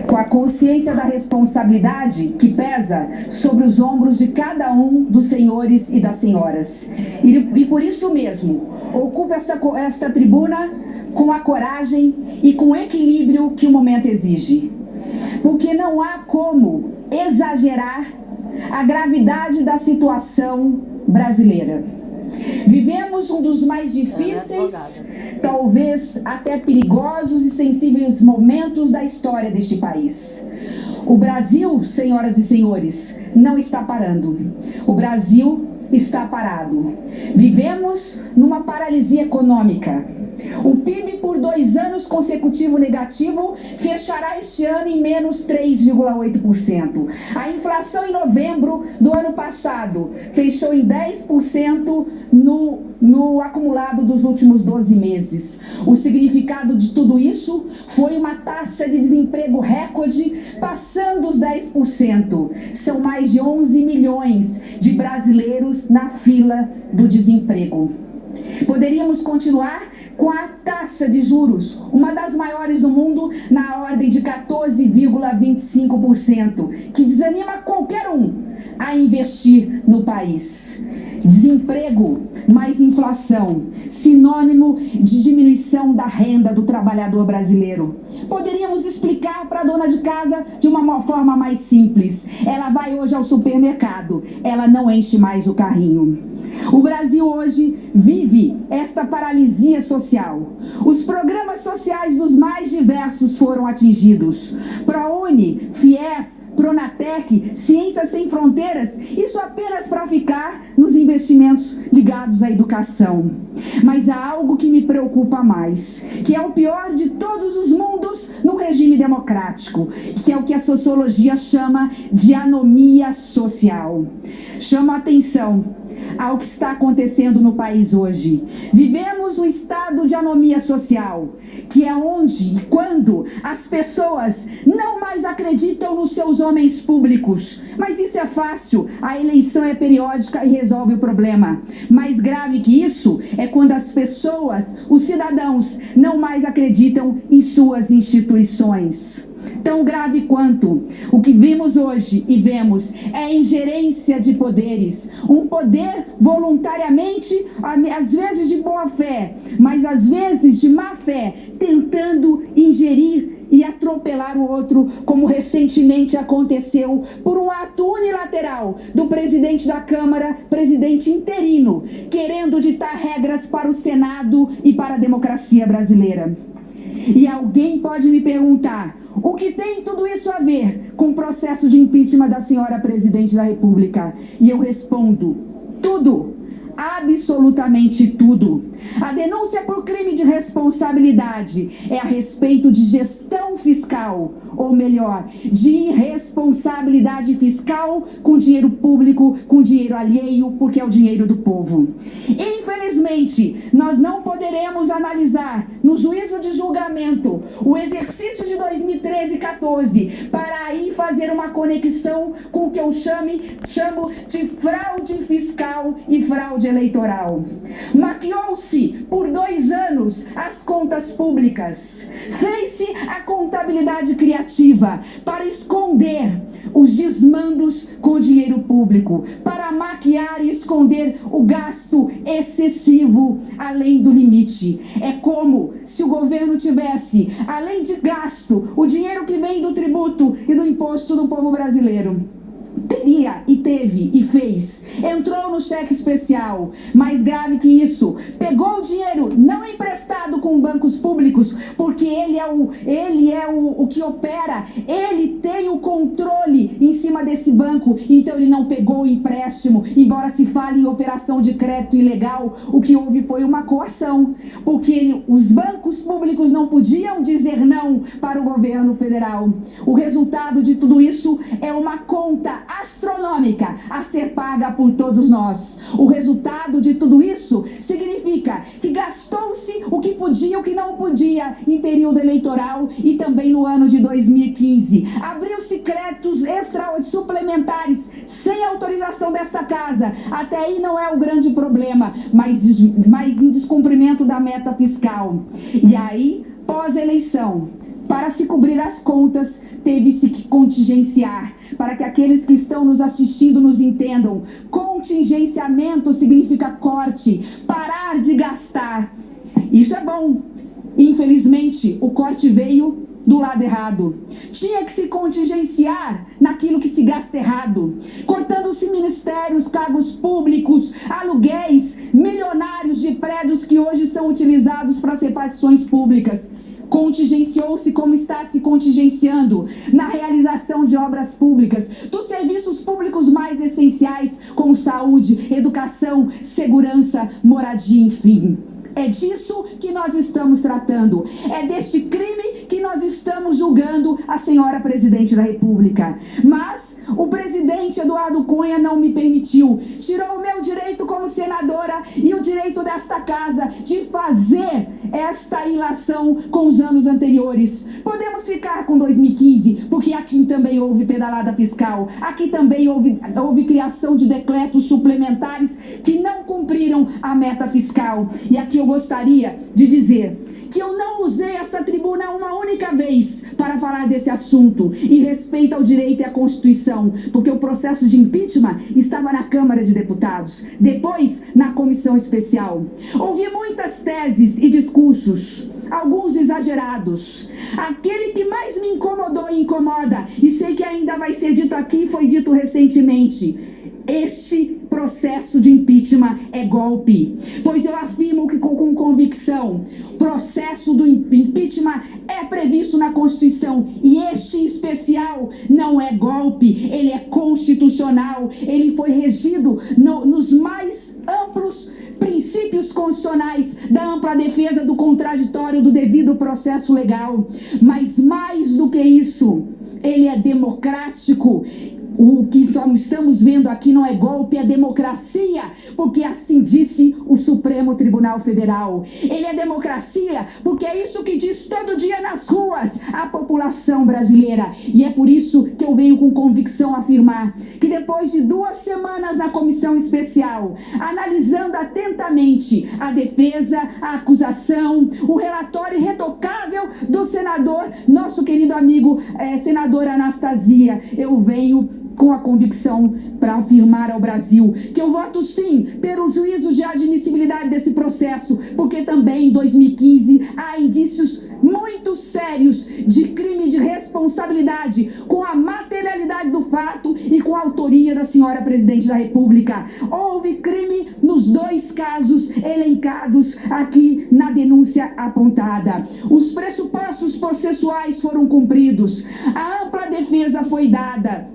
com a consciência da responsabilidade que pesa sobre os ombros de cada um dos senhores e das senhoras. E por isso mesmo, ocupo esta tribuna com a coragem e com o equilíbrio que o momento exige. Porque não há como exagerar a gravidade da situação brasileira. Vivemos um dos mais difíceis, talvez até perigosos e sensíveis momentos da história deste país. O Brasil, senhoras e senhores, não está parando. O Brasil está parado. Vivemos numa paralisia econômica. O PIB, por 2 anos consecutivos negativo, fechará este ano em menos 3,8%. A inflação em novembro do ano passado fechou em 10% no acumulado dos últimos 12 meses. O significado de tudo isso foi uma taxa de desemprego recorde passando os 10%. São mais de 11 milhões de brasileiros na fila do desemprego. Poderíamos continuar com a taxa de juros, uma das maiores do mundo, na ordem de 14,25%, que desanima qualquer um a investir no país. Desemprego mais inflação, sinônimo de diminuição da renda do trabalhador brasileiro. Poderíamos explicar para a dona de casa de uma forma mais simples. Ela vai hoje ao supermercado, ela não enche mais o carrinho. O Brasil hoje vive esta paralisia social. Os programas sociais dos mais diversos foram atingidos. ProUni, FIES, Pronatec, Ciências Sem Fronteiras, isso apenas para ficar nos investimentos ligados à educação. Mas há algo que me preocupa mais, que é o pior de todos os mundos no regime democrático, que é o que a sociologia chama de anomia social. Chamo a atenção ao que está acontecendo no país hoje. Vivemos um estado de anomia social, que é onde e quando as pessoas não mais acreditam nos seus homens públicos. Mas isso é fácil, a eleição é periódica e resolve o problema. Mais grave que isso é quando as pessoas, os cidadãos, não mais acreditam em suas instituições. Tão grave quanto o que vimos hoje e vemos é a ingerência de poderes, um poder voluntariamente, às vezes de boa fé, mas às vezes de má fé, tentando ingerir e atropelar o outro, como recentemente aconteceu por um ato unilateral do presidente da Câmara, presidente interino, querendo ditar regras para o Senado e para a democracia brasileira. E alguém pode me perguntar: o que tem tudo isso a ver com o processo de impeachment da senhora presidente da República? E eu respondo: tudo. Absolutamente tudo. A denúncia por crime de responsabilidade é a respeito de gestão fiscal, ou melhor, de irresponsabilidade fiscal com dinheiro público, com dinheiro alheio, porque é o dinheiro do povo. Infelizmente, nós não poderemos analisar no juízo de julgamento o exercício de 2013 e 14 para aí fazer uma conexão com o que eu chamo de fraude fiscal e fraude eleitoral. Maquiou-se por 2 anos as contas públicas. Fez-se a contabilidade criativa para esconder os desmandos com o dinheiro público, para maquiar e esconder o gasto excessivo além do limite. É como se o governo tivesse, além de gasto, o dinheiro que vem do tributo e do imposto do povo brasileiro. Teria e teve e fez, entrou no cheque especial. Mais grave que isso, pegou o dinheiro não emprestado com bancos públicos, porque ele é o que opera, ele tem o controle em cima desse banco, então ele não pegou o empréstimo. Embora se fale em operação de crédito ilegal, o que houve foi uma coação, porque os bancos públicos não podiam dizer não para o governo federal. O resultado de tudo isso é uma conta astronômica a ser paga por todos nós. O resultado de tudo isso significa que gastou-se o que podia e o que não podia em período eleitoral e também no ano de 2015. Abriu-se créditos suplementares sem autorização desta casa. Até aí não é o grande problema, mas em descumprimento da meta fiscal. E aí, pós-eleição, Para se cobrir as contas, teve-se que contingenciar. Para que aqueles que estão nos assistindo nos entendam, contingenciamento significa corte, parar de gastar. Isso é bom. Infelizmente, o corte veio do lado errado. Tinha que se contingenciar naquilo que se gasta errado, cortando-se ministérios, cargos públicos, aluguéis milionários de prédios que hoje são utilizados para as repartições públicas. Contingenciou-se como está se contingenciando na realização de obras públicas, dos serviços públicos mais essenciais, como saúde, educação, segurança, moradia, enfim. É disso que nós estamos tratando. É deste crime que nós estamos julgando a senhora presidente da República. Mas o presidente Eduardo Cunha não me permitiu. Tirou o meu direito como senadora e o direito desta casa de fazer esta ilação com os anos anteriores. Podemos ficar com 2015, porque aqui também houve pedalada fiscal. Aqui também houve criação de decretos suplementares que não cumpriram a meta fiscal. E aqui eu gostaria de dizer que eu não usei essa tribuna uma única vez para falar desse assunto e respeito ao direito e à Constituição, porque o processo de impeachment estava na Câmara de Deputados, depois na Comissão Especial. Ouvi muitas teses e discursos, alguns exagerados. Aquele que mais me incomodou e incomoda, e sei que ainda vai ser dito aqui, foi dito recentemente: este processo de impeachment é golpe, pois eu afirmo que com convicção, o processo do impeachment é previsto na Constituição e este em especial não é golpe, ele é constitucional, ele foi regido nos mais amplos princípios constitucionais da ampla defesa do contraditório do devido processo legal, mas mais do que isso, ele é democrático. O que só estamos vendo aqui não é golpe, é democracia, porque assim disse o Supremo Tribunal Federal. Ele é democracia, porque é isso que diz todo dia nas ruas a população brasileira. E é por isso que eu venho com convicção afirmar que depois de 2 semanas na Comissão Especial, analisando atentamente a defesa, a acusação, o relatório irretocável do senador, nosso querido amigo senador Anastasia, eu venho com a convicção para afirmar ao Brasil que eu voto sim pelo juízo de admissibilidade desse processo, porque também em 2015 há indícios muito sérios de crime de responsabilidade com a materialidade do fato e com a autoria da senhora presidente da República. Houve crime nos 2 casos elencados aqui na denúncia apontada. Os pressupostos processuais foram cumpridos, a ampla defesa foi dada.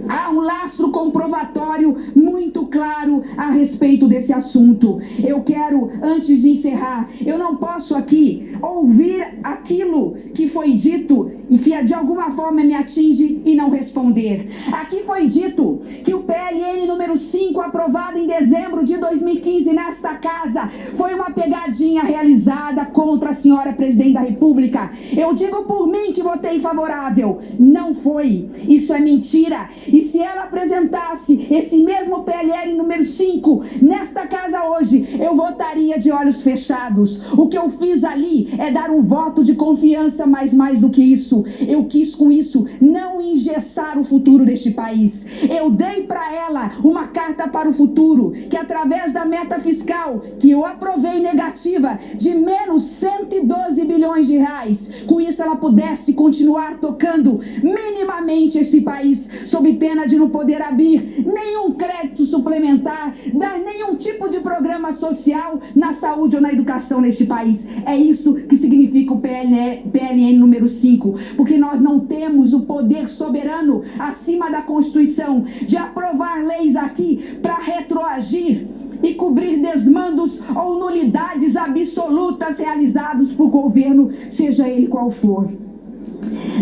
Há um lastro comprovatório muito claro a respeito desse assunto. Eu quero, antes de encerrar, eu não posso aqui ouvir aquilo que foi dito e que de alguma forma me atinge e não responder. Aqui foi dito que o PLN número 5, aprovado em dezembro de 2015 nesta casa, foi uma pegadinha realizada contra a senhora presidente da República. Eu digo por mim que votei favorável. Não foi. Isso é mentira. E se ela apresentasse esse mesmo PLN número 5 nesta casa hoje, eu votaria de olhos fechados. O que eu fiz ali é dar um voto de confiança, mas mais do que isso, eu quis com isso não engessar o futuro deste país. Eu dei para ela uma carta para o futuro, que através da meta fiscal, que eu aprovei negativa, de menos 112 bilhões de reais, com isso ela pudesse continuar tocando minimamente esse país, sob pena de não poder abrir nenhum crédito suplementar, dar nenhum tipo de programa social na saúde ou na educação neste país. É isso que significa o PLN número 5, porque nós não temos o poder soberano acima da Constituição de aprovar leis aqui para retroagir e cobrir desmandos ou nulidades absolutas realizados por governo, seja ele qual for.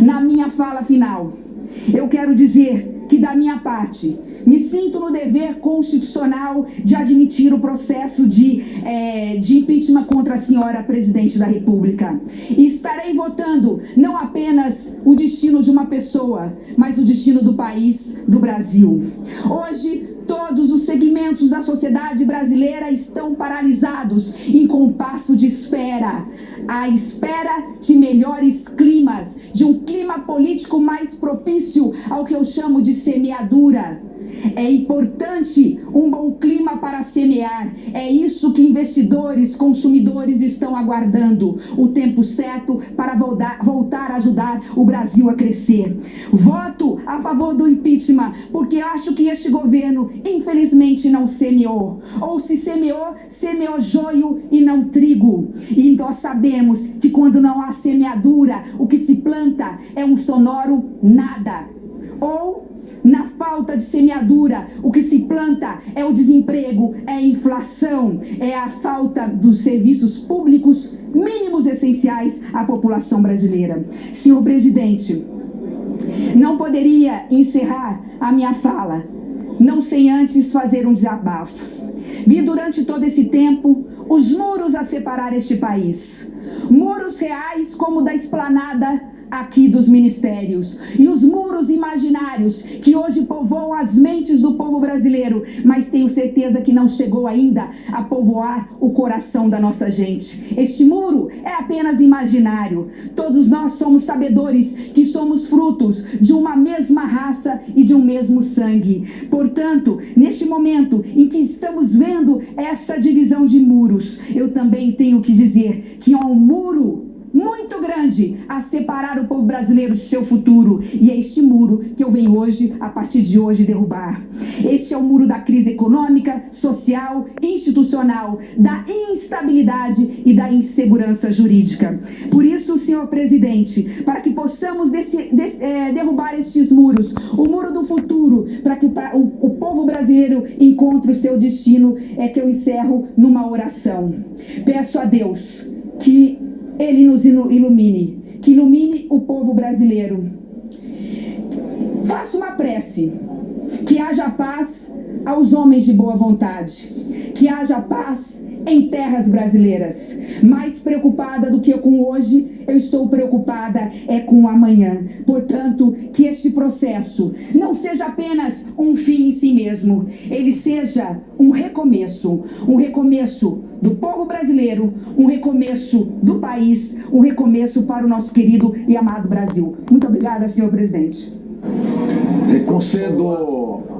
Na minha fala final, eu quero dizer que, da minha parte, me sinto no dever constitucional de admitir o processo de impeachment contra a senhora presidente da República. E estarei votando não apenas o destino de uma pessoa, mas o destino do país, do Brasil. Hoje, todos os segmentos da sociedade brasileira estão paralisados em compasso de espera. à espera de melhores climas, de um clima político mais propício ao que eu chamo de semeadura. É importante um bom clima para semear. É isso que investidores, consumidores estão aguardando. O tempo certo para voltar a ajudar o Brasil a crescer. Voto a favor do impeachment, porque acho que este governo, infelizmente, não semeou. Ou se semeou, semeou joio e não trigo. E nós sabemos que quando não há semeadura, o que se planta é um sonoro nada. Ou, na falta de semeadura, o que se planta é o desemprego, é a inflação, é a falta dos serviços públicos mínimos essenciais à população brasileira. Senhor presidente, não poderia encerrar a minha fala, não sem antes fazer um desabafo. Vi durante todo esse tempo os muros a separar este país. Muros reais como o da esplanada aqui dos ministérios, e os muros imaginários que hoje povoam as mentes do povo brasileiro, mas tenho certeza que não chegou ainda a povoar o coração da nossa gente. Este muro é apenas imaginário. Todos nós somos sabedores que somos frutos de uma mesma raça e de um mesmo sangue. Portanto, neste momento em que estamos vendo essa divisão de muros, eu também tenho que dizer que há um muro muito grande a separar o povo brasileiro de seu futuro. E é este muro que eu venho hoje, a partir de hoje, derrubar. Este é o muro da crise econômica, social, institucional, da instabilidade e da insegurança jurídica. Por isso, senhor presidente, para que possamos derrubar estes muros, o muro do futuro, para que o povo brasileiro encontre o seu destino, é que eu encerro numa oração. Peço a Deus que Ele nos ilumine, que ilumine o povo brasileiro. Faço uma prece, que haja paz aos homens de boa vontade, que haja paz em terras brasileiras. Mais preocupada do que com hoje, eu estou preocupada com o amanhã. Portanto, que este processo não seja apenas um fim em si mesmo, ele seja um recomeço do povo brasileiro, um recomeço do país, um recomeço para o nosso querido e amado Brasil. Muito obrigada, senhor presidente. Concedo